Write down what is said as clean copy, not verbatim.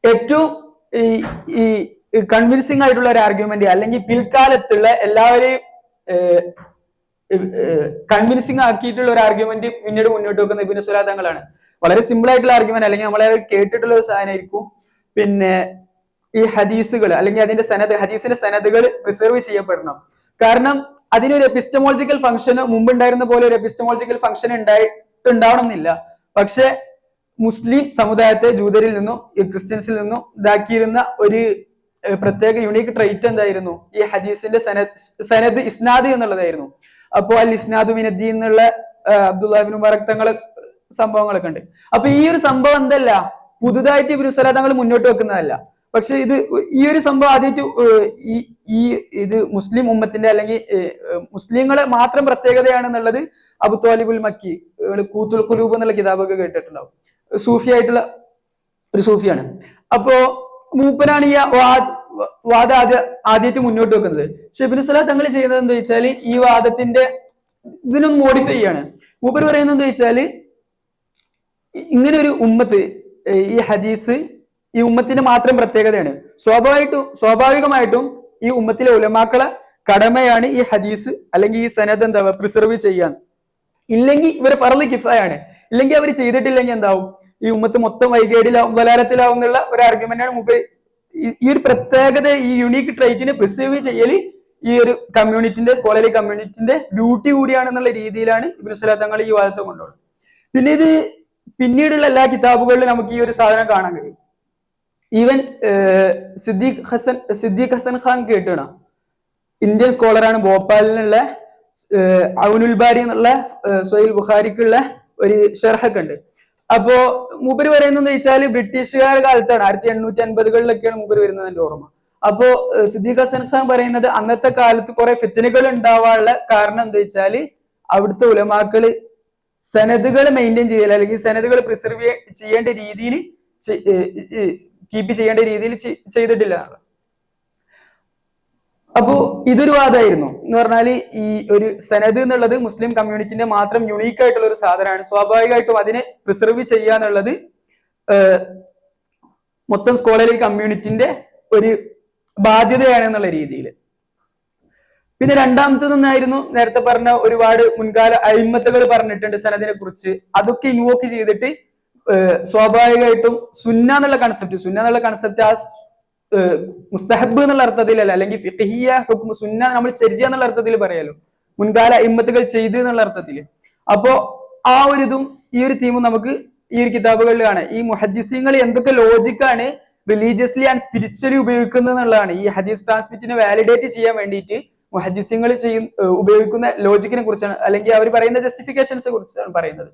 ഏറ്റവും ഈ കൺവിൻസിംഗ് ആയിട്ടുള്ള ഒരു ആർഗ്യുമെന്റ് അല്ലെങ്കിൽ പിൽക്കാലത്തുള്ള എല്ലാവരെയും കൺവിൻസിംഗ് ആക്കിയിട്ടുള്ള ഒരു ആർഗ്യുമെന്റ് പിന്നീട് മുന്നോട്ട് വെക്കുന്ന ഇബ്നു സലാഹ് തങ്ങളാണ്. വളരെ സിമ്പിൾ ആയിട്ടുള്ള ആർഗ്യുമെന്റ് അല്ലെങ്കിൽ നമ്മളെ കേട്ടിട്ടുള്ള ഒരു സാധനമായിരിക്കും. പിന്നെ ഈ ഹദീസുകൾ അല്ലെങ്കിൽ അതിന്റെ ഹദീസിന്റെ സനദുകൾ പ്രിസർവ് ചെയ്യപ്പെടണം. കാരണം അതിനൊരു എപ്പിസ്റ്റമോളജിക്കൽ ഫംഗ്ഷൻ മുമ്പ് ഉണ്ടായിരുന്ന പോലെ ഒരു എപ്പിസ്റ്റമോളജിക്കൽ ഫംഗ്ഷൻ ഉണ്ടാവണം എന്നില്ല. പക്ഷെ മുസ്ലിം സമുദായത്തെ ജൂതരിൽ നിന്നും ക്രിസ്ത്യൻസിൽ നിന്നും ഇതാക്കിയിരുന്ന ഒരു പ്രത്യേക യുണീക്ക് ട്രൈറ്റ് എന്തായിരുന്നു? ഈ ഹദീസിന്റെ സനദ് ഇസ്നാദ് എന്നുള്ളതായിരുന്നു. അപ്പോ അൽ ഇസ്നാദു മിനദ്ദീൻ എന്നുള്ള അബ്ദുല്ലാഹി ഇബ്നു മുബാറക് തങ്ങള് സംഭവങ്ങളൊക്കെ ഉണ്ട്. അപ്പൊ ഈ ഒരു സംഭവം എന്തല്ല, പുതുതായിട്ട് ഇബ്നു സലാഹ് തങ്ങൾ മുന്നോട്ട് വെക്കുന്നതല്ല. പക്ഷെ ഈ ഒരു സംഭവം ആദ്യമായിട്ട് ഇത് മുസ്ലിം ഉമ്മത്തിന്റെ അല്ലെങ്കിൽ മുസ്ലിങ്ങളെ മാത്രം പ്രത്യേകതയാണെന്നുള്ളത് അബു ത്വാലിബുൽ മക്കി കൂത്തുൽ ഖുലൂബ് എന്നുള്ള കിതാബൊക്കെ കേട്ടിട്ടുണ്ടാവും. സൂഫി ആയിട്ടുള്ള ഒരു സൂഫിയാണ്. അപ്പോ മൂപ്പനാണ് ഈ വാദം ആദ്യമായിട്ട് മുന്നോട്ട് വെക്കുന്നത്. പക്ഷെ ഇബ്നു സലാഹ് തങ്ങൾ ചെയ്യുന്നത് എന്താ വെച്ചാൽ ഈ വാദത്തിന്റെ ഇതിനൊന്ന് മോഡിഫൈ ചെയ്യാണ്. മൂപ്പർ പറയുന്നത് എന്താ വെച്ചാല് ഇങ്ങനെ ഒരു ഉമ്മത്ത്, ഈ ഹദീസ് ഈ ഉമ്മത്തിന്റെ മാത്രം പ്രത്യേകതയാണ്. സ്വാഭാവികമായിട്ടും ഈ ഉമ്മത്തിലെ ഉലമാക്കളെ കടമയാണ് ഈ ഹദീസ് അല്ലെങ്കിൽ ഈ സനദ് എന്താ പ്രിസർവ് ചെയ്യാൻ. ഇല്ലെങ്കിൽ ഇവർ ഫർള് കിഫായാണ്. ഇല്ലെങ്കിൽ അവർ ചെയ്തിട്ടില്ലെങ്കിൽ എന്താവും? ഈ ഉമ്മത്ത് മൊത്തം വൈകേടിലാവും, ദലാലത്തിലാവും എന്നുള്ള ഒരു ആർഗ്യുമെന്റാണ് മുമ്പ്. ഈ ഒരു പ്രത്യേകത, ഈ യുണീക്ക് ട്രൈറ്റിനെ പ്രിസർവ് ചെയ്യൽ ഈ ഒരു കമ്മ്യൂണിറ്റിന്റെ, സ്കോളറി കമ്മ്യൂണിറ്റിന്റെ ഡ്യൂട്ടി കൂടിയാണെന്നുള്ള രീതിയിലാണ് ഇബ്നു സലാഹ് തങ്ങൾ ഈ വാദത്തെ കൊണ്ടുപോകുന്നത്. പിന്നെ ഇത് പിന്നീടുള്ള എല്ലാ കിതാബുകളിലും നമുക്ക് ഈ ഒരു സാധനം കാണാൻ കഴിയും. ഈവൻ സിദ്ദീഖ് ഹസൻ ഖാൻ കേട്ടാണ്, ഇന്ത്യൻ സ്കോളറാണ്, ഭോപ്പാലിനുള്ള ഔനുൽ ബാരി എന്നുള്ള സഹീഹ് ബുഖാരിക്കുള്ള ഒരു ഷർഹൊക്കെ ഉണ്ട്. അപ്പോ മൂപ്പര് പറയുന്നത് വെച്ചാൽ ബ്രിട്ടീഷുകാരുടെ കാലത്താണ്, 1850-കളിലൊക്കെയാണ് മൂപ്പര് വരുന്നത് എന്റെ ഓർമ്മ. അപ്പോ സിദ്ദീഖ് ഹസൻ ഖാൻ പറയുന്നത് അന്നത്തെ കാലത്ത് കുറെ ഫിത്നകൾ ഉണ്ടാവാനുള്ള കാരണം എന്താ വെച്ചാല് അവിടുത്തെ ഉലമാക്കള് സനദുകൾ മെയിൻറ്റെയിൻ ചെയ്യൽ അല്ലെങ്കിൽ സനദുകൾ പ്രിസർവ് ചെയ്യേണ്ട രീതിയിൽ കീപ്പ് ചെയ്യേണ്ട രീതിയിൽ ചെയ്തിട്ടില്ല. അപ്പോ ഇതൊരു വാദമായിരുന്നു. എന്ന് പറഞ്ഞാല് ഈ ഒരു സനദ് എന്നുള്ളത് മുസ്ലിം കമ്മ്യൂണിറ്റിന്റെ മാത്രം യുണീക്ക് ആയിട്ടുള്ള ഒരു സാധനമാണ്. സ്വാഭാവികമായിട്ടും അതിനെ പ്രിസർവ് ചെയ്യുക എന്നുള്ളത് മൊത്തം സ്കോളറി കമ്മ്യൂണിറ്റിന്റെ ഒരു ബാധ്യതയാണ് എന്നുള്ള രീതിയിൽ. പിന്നെ രണ്ടാമത്തേതൊന്നായിരുന്നു നേരത്തെ പറഞ്ഞ ഒരുപാട് മുൻകാല അയിമ്മത്തുകൾ പറഞ്ഞിട്ടുണ്ട് സനദിനെ കുറിച്ച്. അതൊക്കെ ഇൻവോക്ക് ചെയ്തിട്ട് സ്വാഭാവികമായിട്ടും സുന്ന എന്നുള്ള കൺസെപ്റ്റ് ആ മുസ്തഹബ് എന്നുള്ള അർത്ഥത്തിലല്ല, അല്ലെങ്കിൽ ഫിഖ്ഹിയ ഹുക്മ് സുന്ന നമ്മൾ ചര്യ എന്നുള്ള അർത്ഥത്തിൽ പറയാലോ, മുൻകാല അയിമ്മത്തുകൾ ചെയ്ത് എന്നുള്ള അർത്ഥത്തില്. അപ്പോ ആ ഒരു ഇതും ഈ ഒരു തീമും നമുക്ക് ഈ ഒരു കിതാബുകളിൽ കാണാം. ഈ മുഹദ്ദിസീങ്ങൾ എന്തൊക്കെ ലോജിക്കാണ് റിലീജിയസ്ലി ആൻഡ് സ്പിരിച്വലി ഉപയോഗിക്കുന്നത് എന്നുള്ളതാണ്. ഈ ഹദീസ് ട്രാൻസ്മിറ്റിനെ വാലിഡേറ്റ് ചെയ്യാൻ വേണ്ടിയിട്ട് മുഹദ്ദിസീങ്ങൾ ഉപയോഗിക്കുന്ന ലോജിക്കിനെ കുറിച്ചാണ്, അല്ലെങ്കിൽ അവർ പറയുന്ന ജസ്റ്റിഫിക്കേഷൻസിനെ കുറിച്ചാണ് പറയുന്നത്.